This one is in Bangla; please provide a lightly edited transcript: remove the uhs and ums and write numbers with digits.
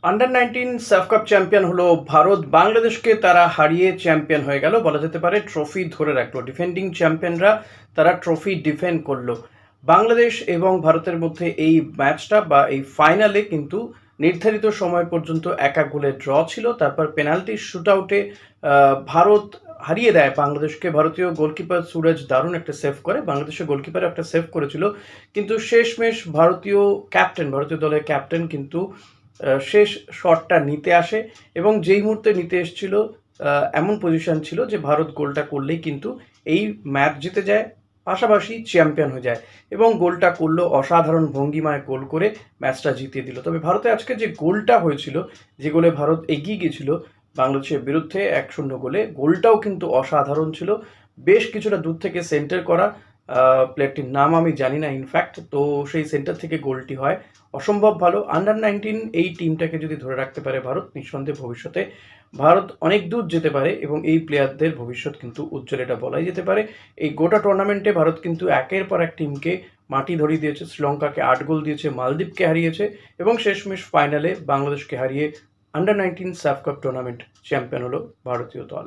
আন্ডার 19 সাফ কাপ চ্যাম্পিয়ন হলো ভারত। বাংলাদেশকে তারা হারিয়ে চ্যাম্পিয়ন হয়ে গেল, বলা যেতে পারে ট্রফি ধরে রাখলো। ডিফেন্ডিং চ্যাম্পিয়নরা তারা ট্রফি ডিফেন্ড করলো। বাংলাদেশ এবং ভারতের মধ্যে এই ম্যাচটা বা এই ফাইনালে কিন্তু নির্ধারিত সময় পর্যন্ত 1-1 গোলে ড্র ছিল। তারপর পেনাল্টি শুট আউটে ভারত হারিয়ে দেয় বাংলাদেশকে। ভারতীয় গোলকিপার সুরজ দারুণ একটা সেভ করে, বাংলাদেশের গোলকিপার একটা সেভ করেছিল, কিন্তু শেষমেশ ভারতীয় দলের ক্যাপ্টেন কিন্তু শেষ শটটা নিতে আসে এবং যেই মুহূর্তে নিতে এসছিল এমন পজিশন ছিল যে ভারত গোলটা করলেই কিন্তু এই ম্যাচ জিতে যায়, পাশাপাশি চ্যাম্পিয়ন হয়ে যায়। এবং গোলটা করলো অসাধারণ ভঙ্গিমায় গোল করে ম্যাচটা জিতিয়ে দিল। তবে ভারতে আজকে যে গোলটা হয়েছিল, যে গোলে ভারত এগিয়ে গিয়েছিল বাংলাদেশের বিরুদ্ধে 1-0 গোলে, গোলটাও কিন্তু অসাধারণ ছিল। বেশ কিছুটা দূর থেকে সেন্টার করা, প্লেয়ারটির নাম আমি জানি না ইনফ্যাক্ট, তো সেই সেন্টার থেকে গোলটি হয় অসম্ভব ভালো। আন্ডার 19 এই টিমটাকে যদি ধরে রাখতে পারে ভারত, নিঃসন্দেহে ভবিষ্যতে ভারত অনেক দূর যেতে পারে এবং এই প্লেয়ারদের ভবিষ্যৎ কিন্তু উজ্জ্বল, এটা বলাই যেতে পারে। এই গোটা টুর্নামেন্টে ভারত কিন্তু একের পর এক টিমকে মাটি ধরিয়ে দিয়েছে। শ্রীলঙ্কাকে 8 গোল দিয়েছে, মালদ্বীপকে হারিয়েছে এবং শেষমেশ ফাইনালে বাংলাদেশকে হারিয়ে আন্ডার 19 সাফ কাপ টুর্নামেন্ট চ্যাম্পিয়ন হলো ভারতীয় দল।